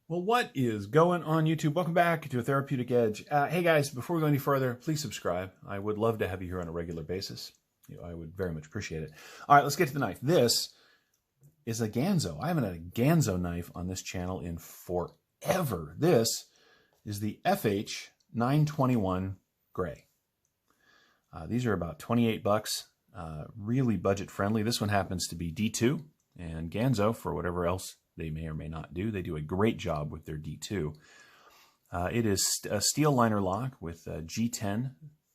Well, what is going on YouTube? Welcome back to A Therapeutic Edge. Hey guys, before we go any further, please subscribe. I would love to have you here on a regular basis. I would very much appreciate it. All right, let's get to the knife. This is a Ganzo. I haven't had a Ganzo knife on this channel in forever. This is the FH921 Gray. These are about 28 bucks, really budget friendly. This one happens to be D2, and Ganzo, for whatever else they may or may not do, they do a great job with their D2. It is a steel liner lock with G10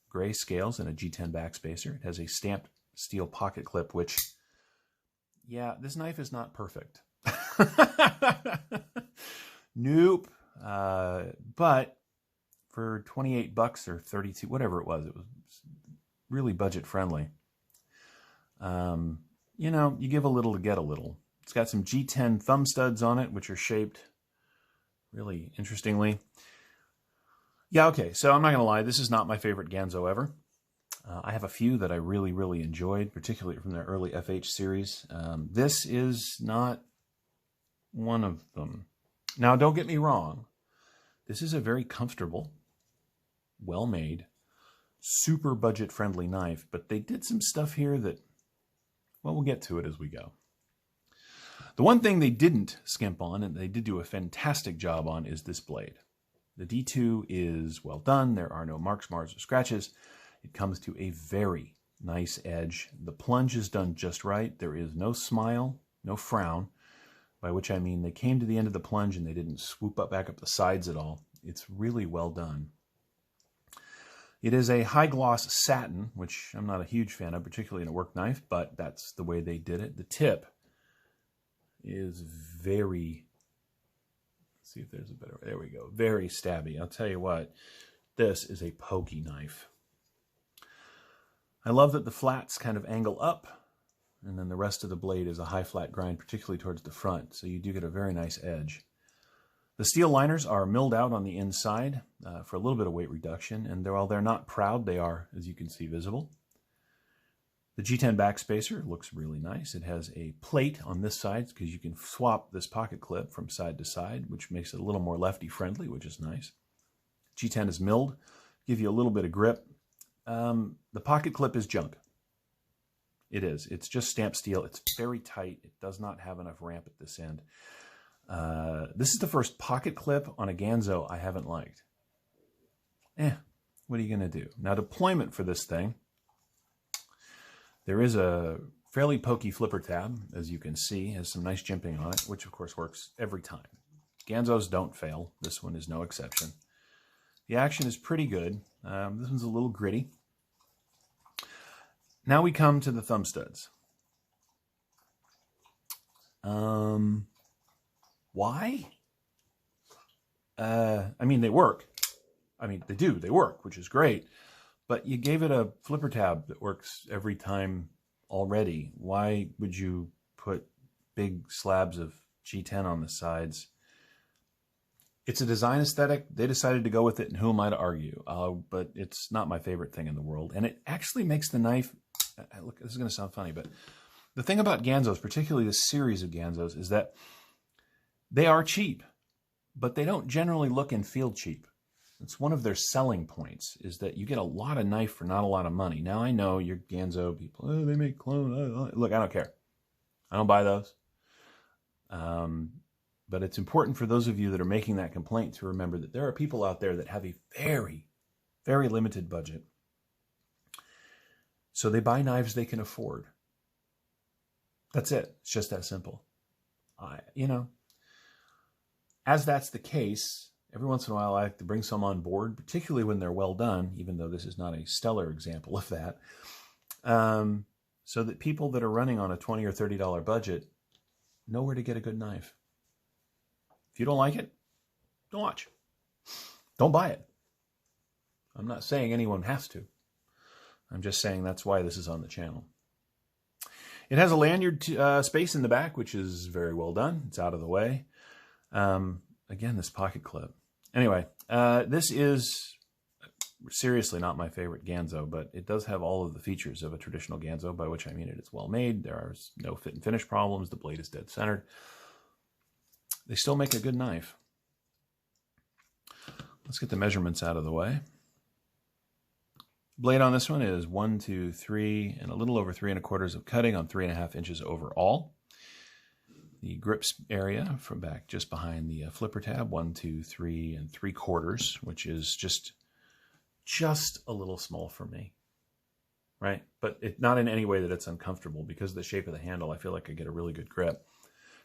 gray scales and a G10 Backspacer. It has a stamped steel pocket clip, which, yeah, this knife is not perfect. Nope. But for 28 bucks or 32, whatever it was really budget friendly. You know, you give a little to get a little. It's got some G10 thumb studs on it, which are shaped really interestingly. Yeah, okay, so I'm not going to lie. This is not my favorite Ganzo ever. I have a few that I really, really enjoyed, particularly from their early FH series. This is not one of them. Now, don't get me wrong. This is a very comfortable, well-made, super budget-friendly knife, but they did some stuff here that, well, we'll get to it as we go. The one thing they didn't skimp on, and they did do a fantastic job on, is this blade. The D2 is well done. There are no marks, mars, or scratches. It comes to a very nice edge. The plunge is done just right. There is no smile, no frown, by which I mean they came to the end of the plunge and they didn't swoop back up the sides at all. It's really well done. It is a high-gloss satin, which I'm not a huge fan of, particularly in a work knife, but that's the way they did it. The tip is very, let's see if there's a better, there we go, very stabby. I'll tell you what, this is a pokey knife. I love that the flats kind of angle up, and then the rest of the blade is a high flat grind, particularly towards the front, so you do get a very nice edge. The steel liners are milled out on the inside for a little bit of weight reduction, and while they're not proud, they are, as you can see, visible. The G10 Backspacer looks really nice. It has a plate on this side because you can swap this pocket clip from side to side, which makes it a little more lefty friendly, which is nice. G10 is milled, give you a little bit of grip. The pocket clip is junk. It is. It's just stamped steel. It's very tight. It does not have enough ramp at this end. This is the first pocket clip on a Ganzo I haven't liked. What are you going to do? Now, deployment for this thing. There is a fairly pokey flipper tab, as you can see. It has some nice jimping on it, which of course works every time. Ganzos don't fail. This one is no exception. The action is pretty good. This one's a little gritty. Now we come to the thumb studs. Why? I mean, they work. I mean, they work, which is great. But you gave it a flipper tab that works every time already. Why would you put big slabs of G10 on the sides? It's a design aesthetic. They decided to go with it, and who am I to argue? But it's not my favorite thing in the world. And it actually makes the knife... Look, this is going to sound funny, but the thing about Ganzos, particularly this series of Ganzos, is that they are cheap, but they don't generally look and feel cheap. It's one of their selling points, is that you get a lot of knife for not a lot of money. Now, I know you're Ganzo people. Oh, they make clone. Look, I don't care. I don't buy those. But it's important for those of you that are making that complaint to remember that there are people out there that have a very, very limited budget. So they buy knives they can afford. That's it. It's just that simple. You know, as that's the case, every once in a while I like to bring some on board, particularly when they're well done, even though this is not a stellar example of that, so that people that are running on a $20 or $30 budget know where to get a good knife. If you don't like it, don't watch. Don't buy it. I'm not saying anyone has to. I'm just saying that's why this is on the channel. It has a lanyard space in the back, which is very well done. It's out of the way. Again, this pocket clip. Anyway, this is seriously not my favorite Ganzo, but it does have all of the features of a traditional Ganzo, by which I mean it is well made. There are no fit and finish problems. The blade is dead centered. They still make a good knife. Let's get the measurements out of the way. Blade on this one is 1, 2, 3, and a little over 3 1/4 of cutting on 3.5 inches overall. The grips area from back just behind the flipper tab, 1, 2, 3 3/4, which is just a little small for me, right? But not in any way that it's uncomfortable. Because of the shape of the handle, I feel like I get a really good grip.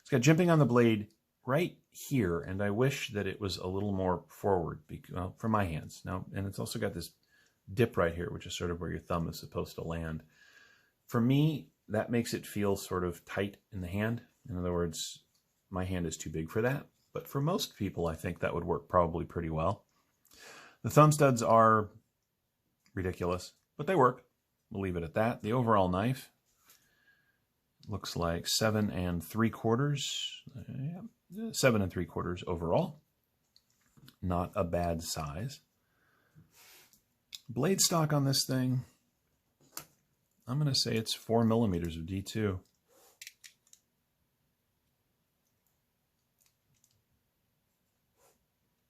It's got jimping on the blade right here, and I wish that it was a little more forward, well, for my hands. Now, and it's also got this dip right here, which is sort of where your thumb is supposed to land. For me, that makes it feel sort of tight in the hand. In other words, my hand is too big for that. But for most people, I think that would work probably pretty well. The thumb studs are ridiculous, but they work. We'll leave it at that. The overall knife looks like 7 3/4. 7 3/4 overall. Not a bad size. Blade stock on this thing, I'm going to say it's 4 millimeters of D2.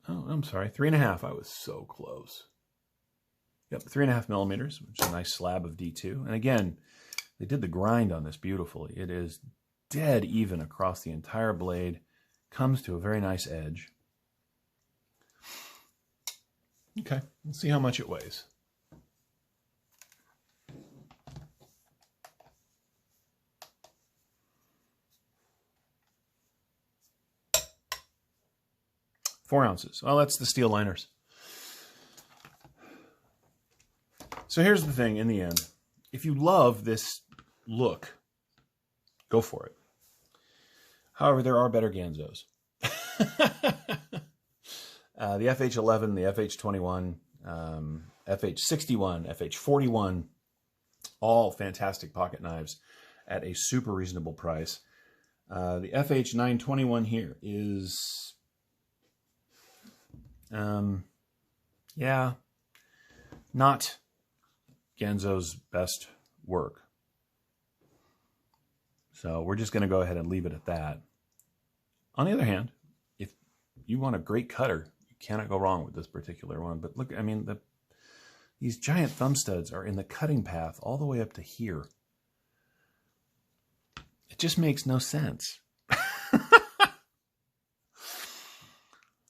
Oh, I'm sorry, 3.5. I was so close. Yep, 3.5 millimeters, which is a nice slab of D2. And again, they did the grind on this beautifully. It is dead even across the entire blade. Comes to a very nice edge. Okay, let's see how much it weighs. Four ounces. Well, that's the steel liners. So here's the thing in the end. If you love this look, go for it. However, there are better Ganzos. The FH11, the FH21, FH61, FH41, all fantastic pocket knives at a super reasonable price. The FH921 here is, yeah, not Ganzo's best work. So we're just going to go ahead and leave it at that. On the other hand, if you want a great cutter, you cannot go wrong with this particular one. But look, I mean, these giant thumb studs are in the cutting path all the way up to here. It just makes no sense.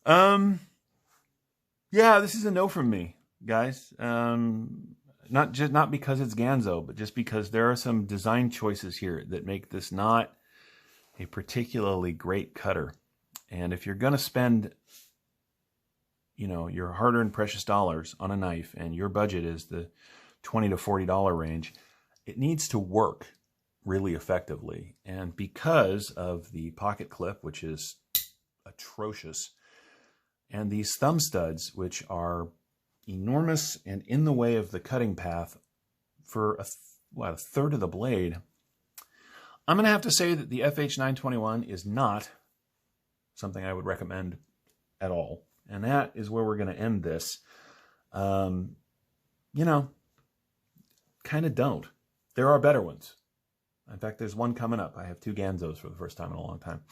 Yeah, this is a no from me, guys. Not because it's Ganzo, but just because there are some design choices here that make this not a particularly great cutter. And if you're going to spend, you know, your hard-earned precious dollars on a knife, and your budget is the $20 to $40 range, it needs to work really effectively. And because of the pocket clip, which is atrocious, and these thumb studs, which are enormous and in the way of the cutting path for a third of the blade, I'm going to have to say that the FH921 is not something I would recommend at all. And that is where we're going to end this. You know, kind of don't. There are better ones. In fact, there's one coming up. I have 2 Ganzos for the first time in a long time.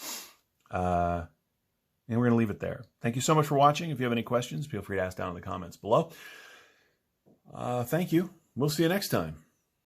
And we're going to leave it there. Thank you so much for watching. If you have any questions, feel free to ask down in the comments below. Thank you. We'll see you next time.